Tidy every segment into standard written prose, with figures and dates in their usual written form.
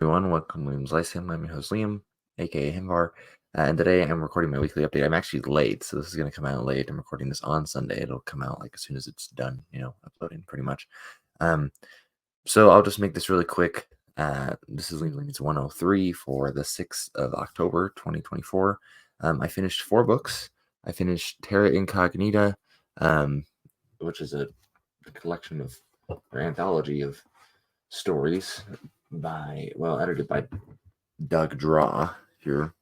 Everyone, welcome Williams Lyceum. I'm your host Liam, aka Himvar, and today I'm recording my weekly update. I'm actually late, so this is going to come out late. I'm recording this on Sunday. It'll come out like as soon as it's done, uploading pretty much. Um, so I'll just make this really quick. This is Leapings 103 for the 6th of October, 2024. I finished 4 books. I finished Terra Incognita, which is a collection of or anthology of stories edited by Doug Draw here,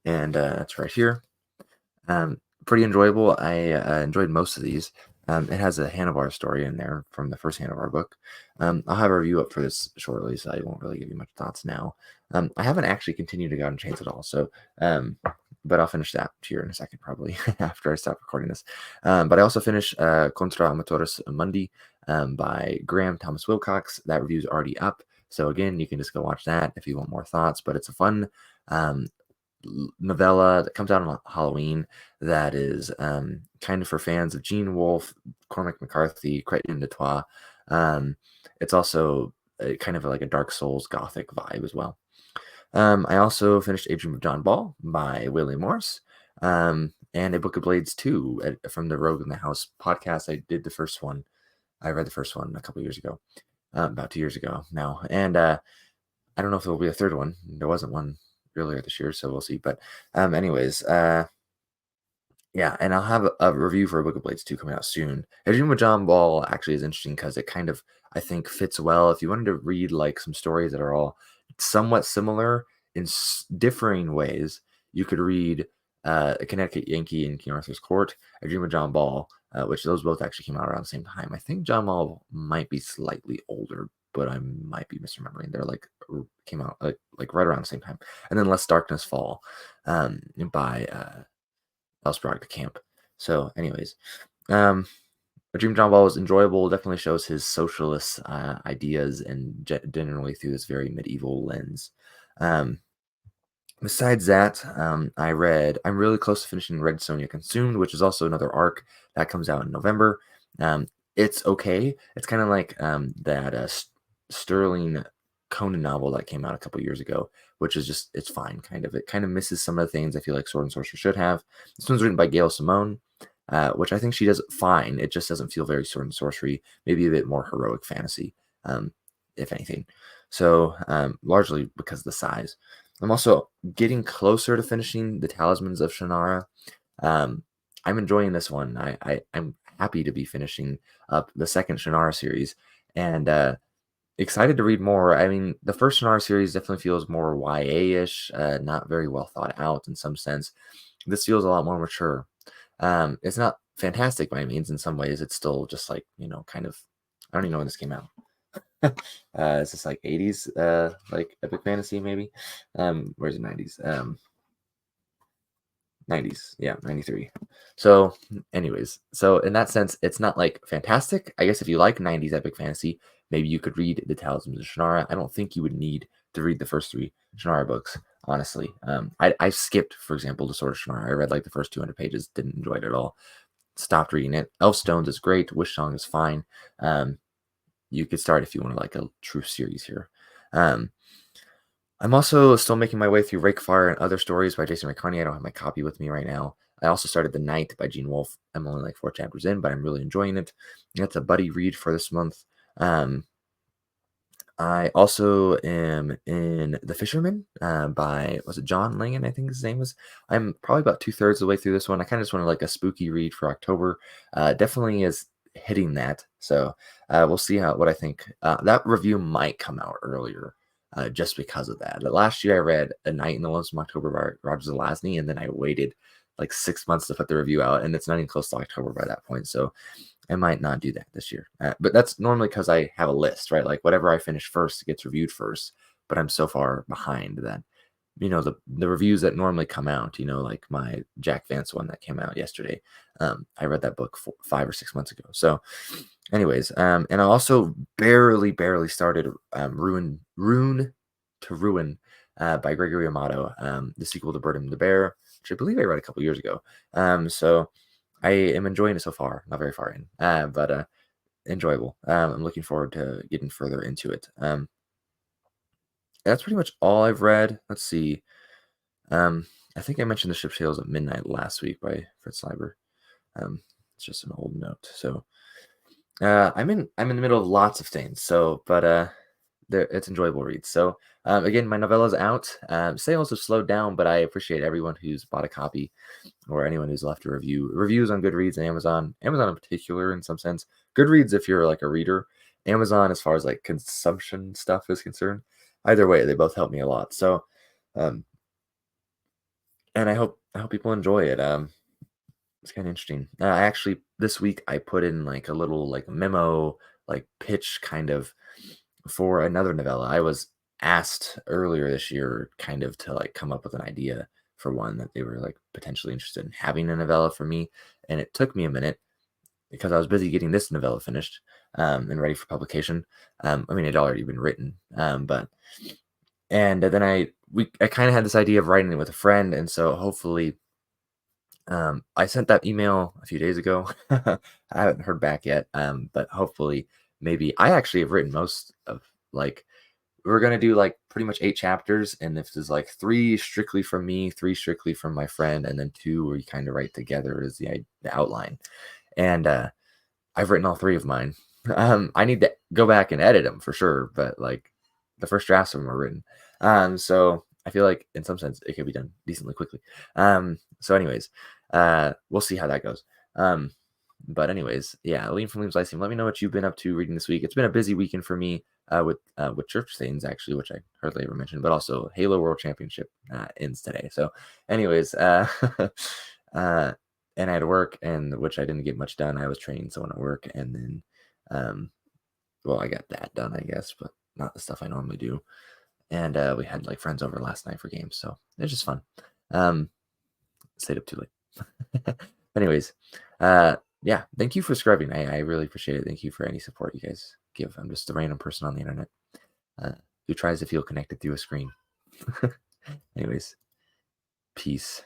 and it's right here. Pretty enjoyable. I enjoyed most of these. It has a Handlebar story in there from the first Handlebar book. I'll have a review up for this shortly, so I won't really give you much thoughts now. I haven't actually continued to God and Chains at all, so but I'll finish that here in a second, probably after I stop recording this. But I also finished Contra Amateurs Mundi by Graham Thomas Wilcox. That review's already up. So again, you can just go watch that if you want more thoughts. But it's a fun novella that comes out on Halloween that is kind of for fans of Gene Wolfe, Cormac McCarthy, Crétin de Troyes. It's also kind of like a Dark Souls gothic vibe as well. I also finished A Dream of John Ball by William Morris, and A Book of Blades 2 from the Rogue in the House podcast. I did the first one. I read the first one a couple years ago, about 2 years ago now. And I don't know if there will be a third one. There wasn't one earlier this year, so we'll see. But anyways, yeah, and I'll have a review for A Book of Blades 2 coming out soon. A Dream of John Ball actually is interesting because it kind of, I think, fits well. If you wanted to read like some stories that are all somewhat similar in differing ways, you could read A Connecticut Yankee in King Arthur's Court, A Dream of John Ball, which those both actually came out around the same time. I think John Ball might be slightly older, but I might be misremembering. They're like came out like right around the same time. And then Lest Darkness Fall by Elsbrog de Camp. So, anyways, A Dream John Ball was enjoyable. Definitely shows his socialist ideas and generally through this very medieval lens. Besides that, I'm really close to finishing Red Sonja Consumed, which is also another arc that comes out in November. It's okay. It's kind of like that Sterling Conan novel that came out a couple years ago, which is just, it's fine, kind of. It kind of misses some of the things I feel like Sword and Sorcery should have. This one's written by Gail Simone, which I think she does fine. It just doesn't feel very Sword and Sorcery, maybe a bit more heroic fantasy, if anything. So, largely because of the size. I'm also getting closer to finishing The Talismans of Shannara. I'm enjoying this one. I'm happy to be finishing up the second Shannara series and excited to read more. I mean, the first Shannara series definitely feels more YA-ish, not very well thought out in some sense. This feels a lot more mature. It's not fantastic by any means. In some ways, it's still just like, kind of, I don't even know when this came out. Is this like 80s like epic fantasy maybe? Where's the 90s? 90s, yeah, 93. So anyways, so in that sense, it's not like fantastic. I guess if you like 90s epic fantasy, maybe you could read The Talismans of Shannara. I don't think you would need to read the first 3 Shannara books, honestly. I skipped, for example, The Sword of Shannara. I read like the first 200 pages, didn't enjoy it at all, stopped reading it. Elfstones is great, Wish Song is fine. You could start if you want to like a true series here. I'm also still making my way through Rakefire and Other Stories by Jason Ray Carney. I don't have my copy with me right now. I also started The Night by Gene Wolfe. I'm only like 4 chapters in, but I'm really enjoying it. That's a buddy read for this month. I also am in The Fisherman by, was it John Langan, I think his name was. I'm probably about 2/3 of the way through this one. I kind of just wanted like a spooky read for October. Definitely is hitting that. So we'll see what I think. That review might come out earlier just because of that. Last year I read A Night in the Lonesome October by Roger Zelazny, and then I waited like 6 months to put the review out, and it's not even close to October by that point. So I might not do that this year. But that's normally because I have a list, right? Like whatever I finish first gets reviewed first, but I'm so far behind that, the reviews that normally come out, like my Jack Vance one that came out yesterday. I read that book 5 or 6 months ago. So anyways, and I also barely started Rune to Ruin by Gregory Amato, the sequel to Bird and the Bear, which I believe I read a couple years ago. So I am enjoying it so far, not very far in, but enjoyable. I'm looking forward to getting further into it. That's pretty much all I've read. Let's see. Um, I think I mentioned The Ship Tales at Midnight last week by Fritz Leiber. It's just an old note. So I'm in the middle of lots of things. So, but it's enjoyable reads. So again, my novella's out. Sales have slowed down, but I appreciate everyone who's bought a copy or anyone who's left a review. Reviews on Goodreads and Amazon. Amazon in particular, in some sense. Goodreads if you're like a reader. Amazon as far as like consumption stuff is concerned. Either way, they both help me a lot. So, um, and I hope people enjoy it. It's kind of interesting. I actually this week I put in like a little like memo, like pitch kind of for another novella. I was asked earlier this year kind of to like come up with an idea for one that they were like potentially interested in having a novella for me. And it took me a minute because I was busy getting this novella finished and ready for publication. I mean, it had already been written, but and then I kind of had this idea of writing it with a friend, and so hopefully I sent that email a few days ago. I haven't heard back yet, but hopefully, maybe I actually have written most of like we're gonna do like pretty much 8 chapters, and if there's like 3 strictly from me, 3 strictly from my friend, and then 2 where you kind of write together is the outline. And I've written all 3 of mine. I need to go back and edit them for sure, but like the first drafts of them are written. So I feel like in some sense it could be done decently quickly. So anyways, we'll see how that goes. But anyways, yeah, Liam from Liam's Lyceum. Let me know what you've been up to reading this week. It's been a busy weekend for me with church things actually, which I hardly ever mentioned, but also Halo World Championship ends today. So, anyways, uh, and I had to work, and which I didn't get much done. I was training someone at work, and then, um, well, I got that done, I guess, but not the stuff I normally do. And we had like friends over last night for games, so it was just fun. Um, Stayed up too late. Anyways, yeah, thank you for subscribing. I really appreciate it. Thank you for any support you guys give. I'm just a random person on the internet uh, who tries to feel connected through a screen. Anyways, peace.